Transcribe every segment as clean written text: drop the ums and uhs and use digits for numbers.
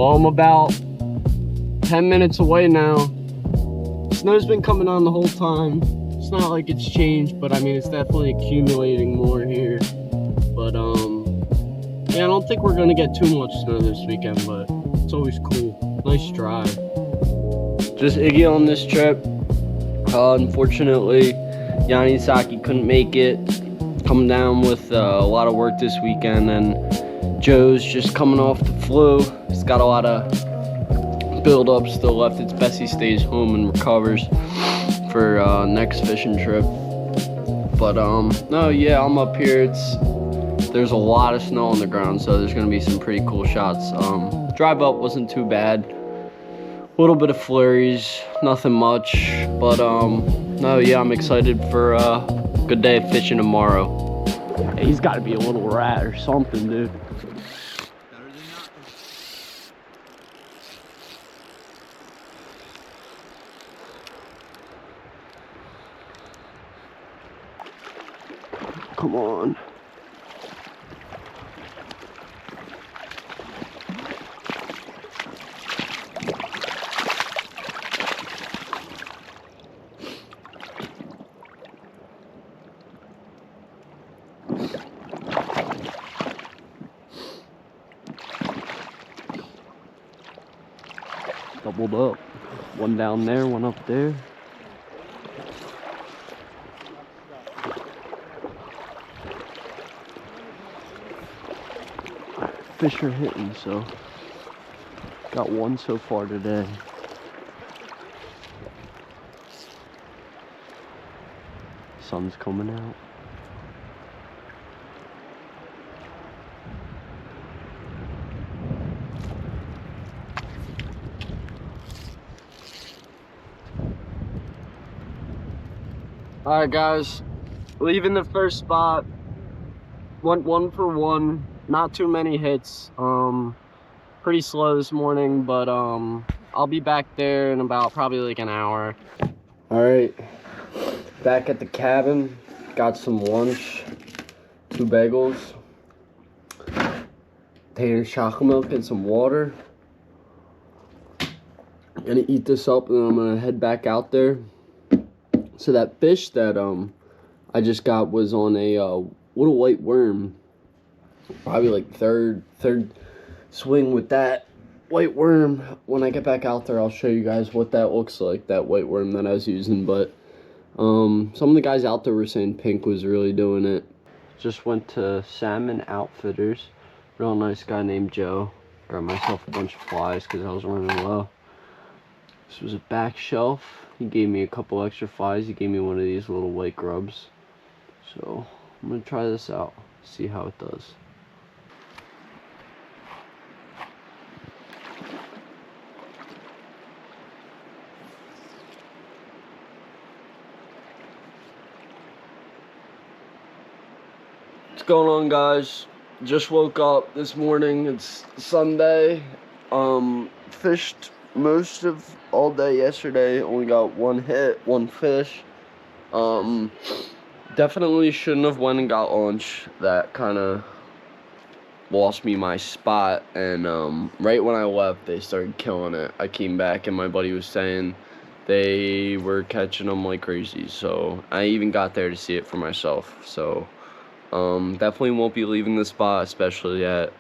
Well, I'm about 10 minutes away now. Snow's been coming on the whole time. It's not like it's changed, but I mean, it's definitely accumulating more here. But yeah, I don't think we're gonna get too much snow this weekend, but it's always cool. Nice drive. Just Iggy on this trip. Unfortunately, Yanni Saki couldn't make it. Coming down with a lot of work this weekend, and Joe's just coming off the flu. He's got a lot of build up still left. It's best he stays home and recovers for next fishing trip. But no, yeah, I'm up here. There's a lot of snow on the ground, so there's gonna be some pretty cool shots. Drive up wasn't too bad. A little bit of flurries, nothing much, but no, yeah, I'm excited for a good day of fishing tomorrow. He's got to be a little rat or something, dude. Come on. Doubled up. One down there, one up there. Fish are hitting, so got one so far today. Sun's coming out. All right, guys, leaving the first spot. Went 1 for 1. Not too many hits. Pretty slow this morning, but I'll be back there in about probably like an hour. All right, back at the cabin. Got some lunch, 2 bagels, potato chocolate milk, and some water. Gonna eat this up, and then I'm gonna head back out there. So that fish that I just got was on a little white worm. Probably like third swing with that white worm. When I get back out there, I'll show you guys what that looks like, that white worm that I was using. But some of the guys out there were saying pink was really doing it. Just went to Salmon Outfitters. Real nice guy named Joe. Got myself a bunch of flies because I was running low. This was a back shelf. He gave me a couple extra flies. He gave me one of these little white grubs. So I'm gonna try this out, see how it does. What's going on, guys? Just woke up this morning. It's Sunday. Fished most of all day yesterday. Only got 1 hit, 1 fish. Definitely shouldn't have went and got lunch. That kind of lost me my spot, and right when I left, they started killing it. I came back and my buddy was saying they were catching them like crazy, so I even got there to see it for myself. So definitely won't be leaving the spot, especially at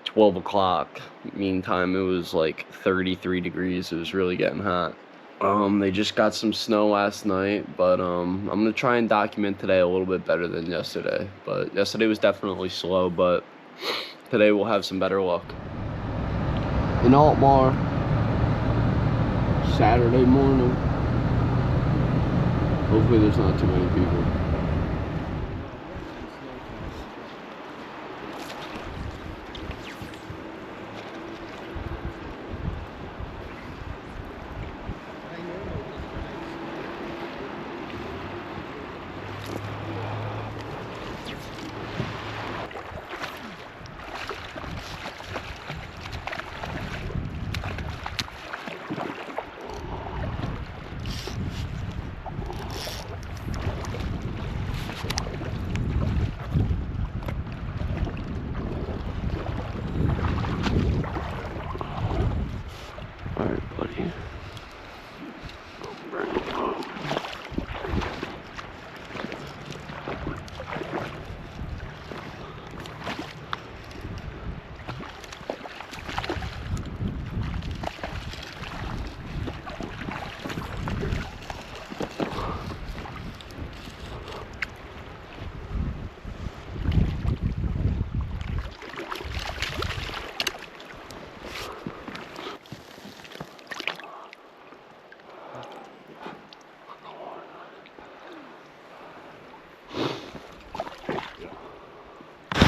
12 o'clock. Meantime, it was like 33 degrees. It was really getting hot. They just got some snow last night, but I'm gonna try and document today a little bit better than yesterday. But yesterday was definitely slow, but today we'll have some better luck. In Altmar, Saturday morning. Hopefully there's not too many people.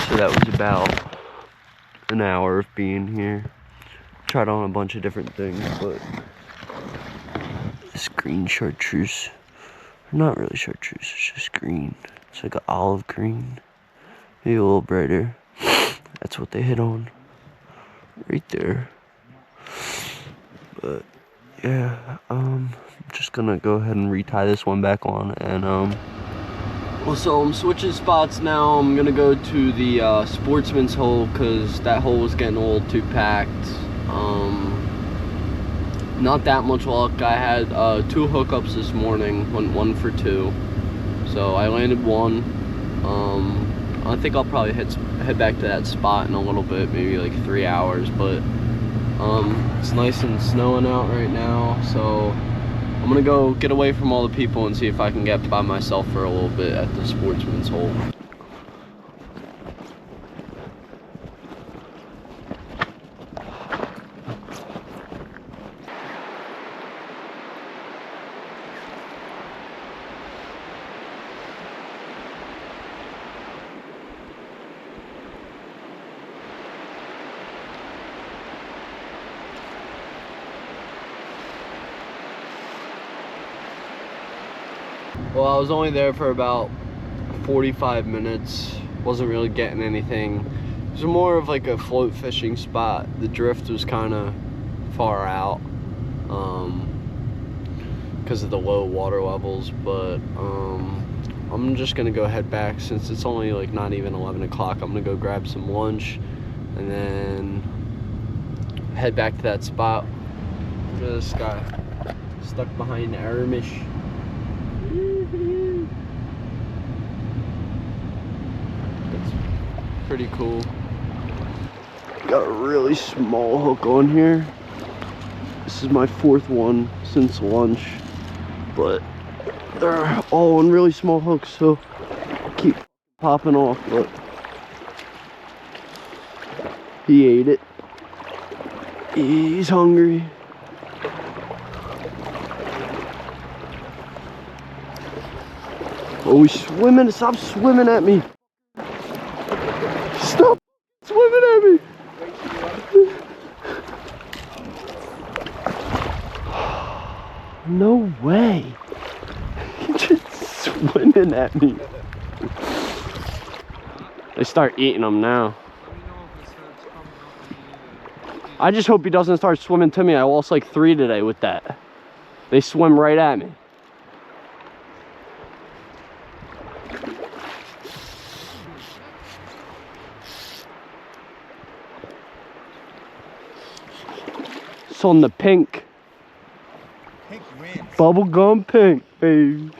So that was about an hour of being here. Tried on a bunch of different things, but this green chartreuse, not really chartreuse, it's just green. It's like an olive green, maybe a little brighter. That's what they hit on right there. But yeah, I'm just gonna go ahead and retie this one back on, and so I'm switching spots now. I'm gonna go to the sportsman's hole because that hole was getting a little too packed. Not that much luck. I had 2 hookups this morning, went 1 for 2. So I landed 1. I think I'll probably head back to that spot in a little bit, maybe like 3 hours. But it's nice and snowing out right now, so I'm gonna go get away from all the people and see if I can get by myself for a little bit at the sportsman's hole. Well, I was only there for about 45 minutes. Wasn't really getting anything. It was more of like a float fishing spot. The drift was kind of far out because of the low water levels, but I'm just gonna go head back since it's only like not even 11 o'clock. I'm gonna go grab some lunch and then head back to that spot. Look at this guy stuck behind Aramish. It's pretty cool. Got a really small hook on here. This is my 4th one since lunch, but they're all on really small hooks, so I keep popping off. But he ate it. He's hungry. Oh, he's swimming. Stop swimming at me. Stop swimming at me. No way. He's just swimming at me. They start eating them now. I just hope he doesn't start swimming to me. I lost like 3 today with that. They swim right at me. It's on the pink. Pink wins. Bubblegum pink, baby.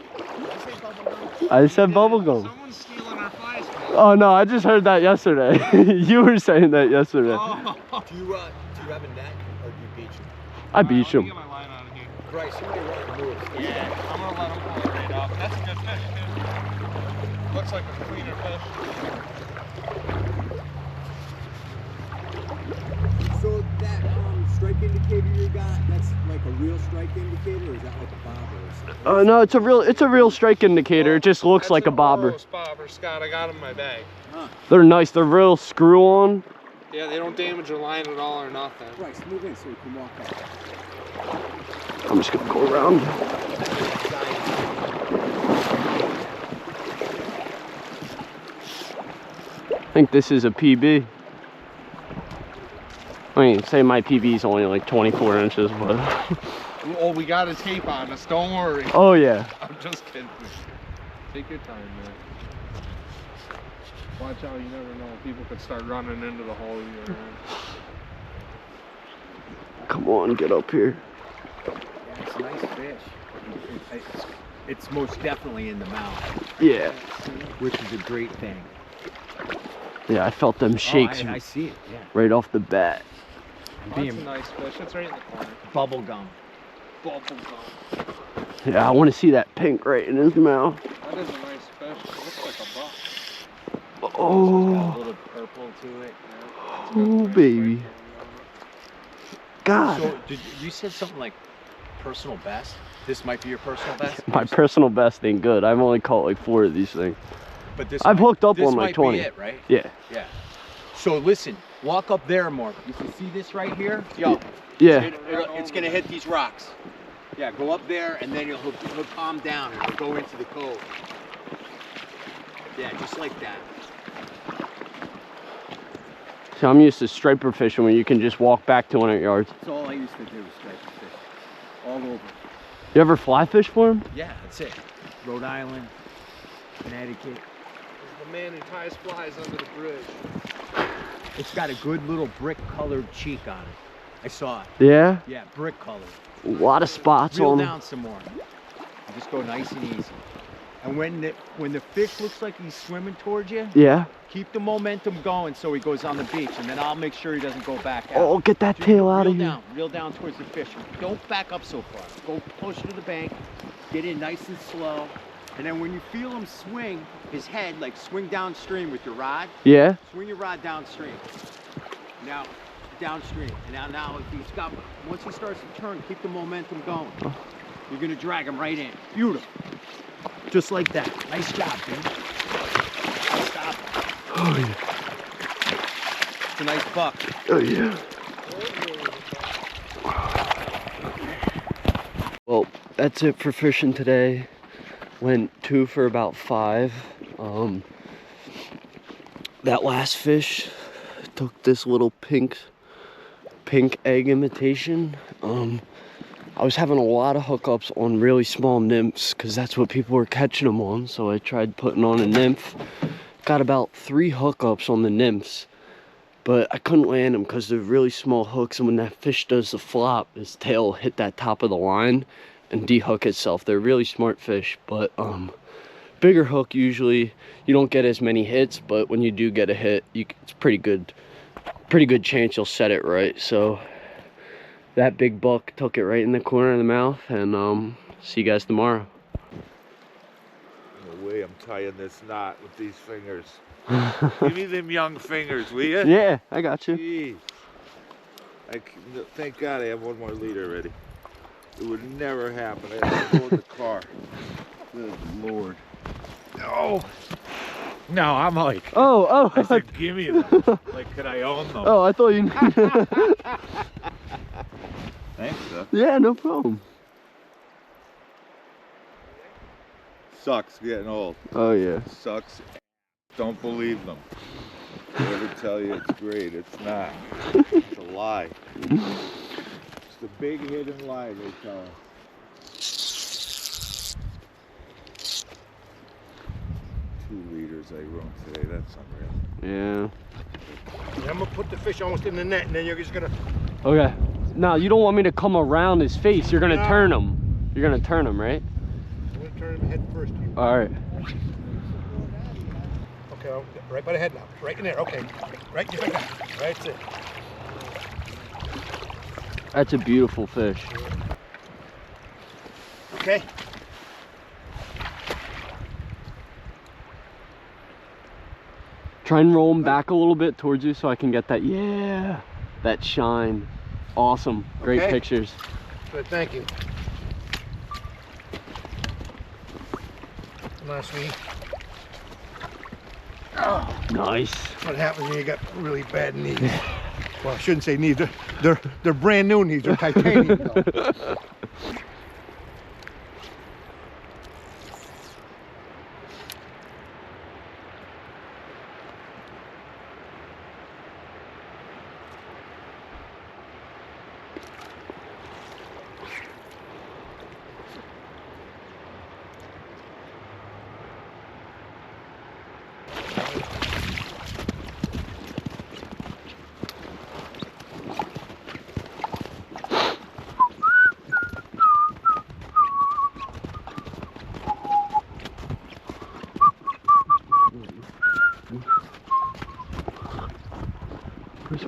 I said bubblegum. Someone's stealing our flies. Oh no, I just heard that yesterday. You were saying that yesterday. Oh. Do you have a net or do you beach him? I beat him. Let me get my line out of here. Bryce, you might want to move. Yeah, I'm gonna let him pull it right up. That's a good fish, too. Looks like a cleaner fish. So that strike indicator you got, that's like a real strike indicator, or is that like a bobber or something? No, it's a real strike indicator. It just looks like a bobber. Bobber, Scott. I got them in my bag. Huh. They're nice. They're real screw on. Yeah, they don't damage your line at all or nothing. Bryce, move in so we can walk out. I'm just gonna go around. I think this is a PB. I mean, say my PB is only like 24 inches, but... Oh, we got a tape on us, don't worry. Oh, yeah. I'm just kidding. Take your time, man. Watch out, you never know. People could start running into the hole you're in. Come on, get up here. Yeah, it's a nice fish. It's most definitely in the mouth, Yeah. which is a great thing. Yeah, I felt them shakes I see it. Yeah. right off the bat. Oh, that's a nice fish. That's right in the corner. Bubble gum. Bubble gum. Yeah, I want to see that pink right in his mouth. That is a nice fish. It looks like a buck. Got a Oh, little purple to it. oh baby. God. So you said something like personal best? This might be your personal best? My personal best ain't good. I've only caught like 4 of these things. But this I've hooked up this on like might 20. Be it, right? Yeah. Yeah. So listen, walk up there more. You can see this right here? Yo. Yeah. It's gonna hit these rocks. Yeah, go up there and then he'll calm down and it'll go into the cove. Yeah, just like that. So I'm used to striper fishing where you can just walk back 200 yards. That's all I used to do, striper fish. All over. You ever fly fish for him? Yeah, that's it. Rhode Island, Connecticut. There's the man who ties flies under the bridge. It's got a good little brick colored cheek on it. I saw it. Yeah? Yeah, brick colored. A lot of spots Reel on down some more. And just go nice and easy. And when the fish looks like he's swimming towards you, Yeah. keep the momentum going so he goes on the beach, and then I'll make sure he doesn't go back out. Oh, get that Just tail out of here. Reel down towards the fish. Don't back up so far. Go closer to the bank. Get in nice and slow. And then when you feel him swing his head, like swing downstream with your rod, Yeah? swing your rod downstream. Now, downstream. And now if he's got, once he starts to turn, keep the momentum going. You're gonna drag him right in. Beautiful. Just like that. Nice job, dude. Stop. Oh, yeah. It's a nice buck. Oh, yeah. Well, that's it for fishing today. Went 2 for about 5. That last fish took this little pink egg imitation. I was having a lot of hookups on really small nymphs because that's what people were catching them on. So I tried putting on a nymph. Got about 3 hookups on the nymphs, but I couldn't land them because they're really small hooks. And when that fish does the flop, his tail will hit that top of the line and dehook itself. They're really smart fish, but bigger hook usually you don't get as many hits, but when you do get a hit, it's pretty good chance you'll set it right. So that big buck took it right in the corner of the mouth, and see you guys tomorrow. No way I'm tying this knot with these fingers. Give me them young fingers, will you? Yeah, I got you. Jeez. Thank God I have 1 more leader ready. It would never happen. I have to go in the car. Good Lord. No. No, I'm like, Oh. I said, give me them. Like, could I own them? Oh, I thought you. Thanks, though. Yeah, no problem. Sucks getting old. Oh yeah. Sucks. Don't believe them. They ever tell you it's great. It's not. It's a lie. It's the big hidden lie they tell us. 2 liters I run today. That's unreal. Yeah. I'm gonna put the fish almost in the net, and then you're just gonna. Okay. Now you don't want me to come around his face. You're gonna turn him. You're gonna turn him, right? I'm gonna turn him head first. All right. Okay, right by the head now. Right in there. Okay. Right, just like that. Right, that's it. That's a beautiful fish. Okay. Try and roll him back a little bit towards you so I can get that. Yeah. That shine. Awesome. Great Okay. pictures. Good, thank you. Come on, sweetie. Oh, Nice. what happens when you got really bad knees? Well, I shouldn't say knees. They're brand new knees. They're titanium though.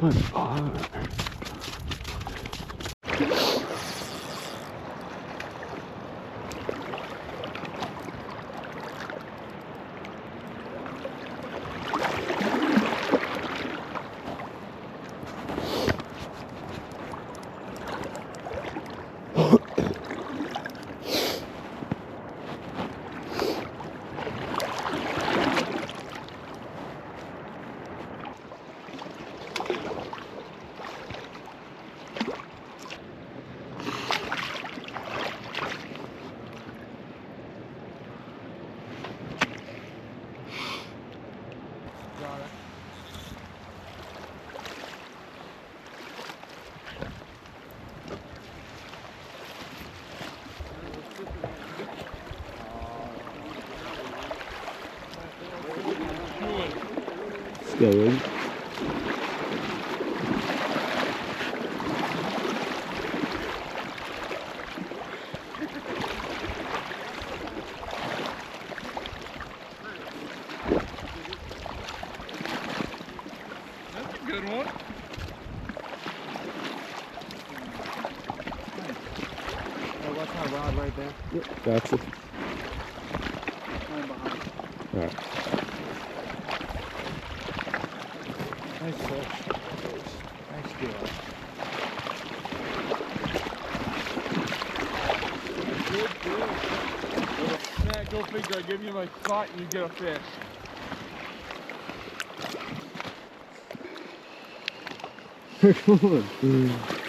What are? Steelhead. That's a good one. Oh, what's my rod right there? Yep, gotcha. Mine behind. Alright. Nice fish. Nice deal. Man, go figure. I give you my spot and you get a fish. Come on.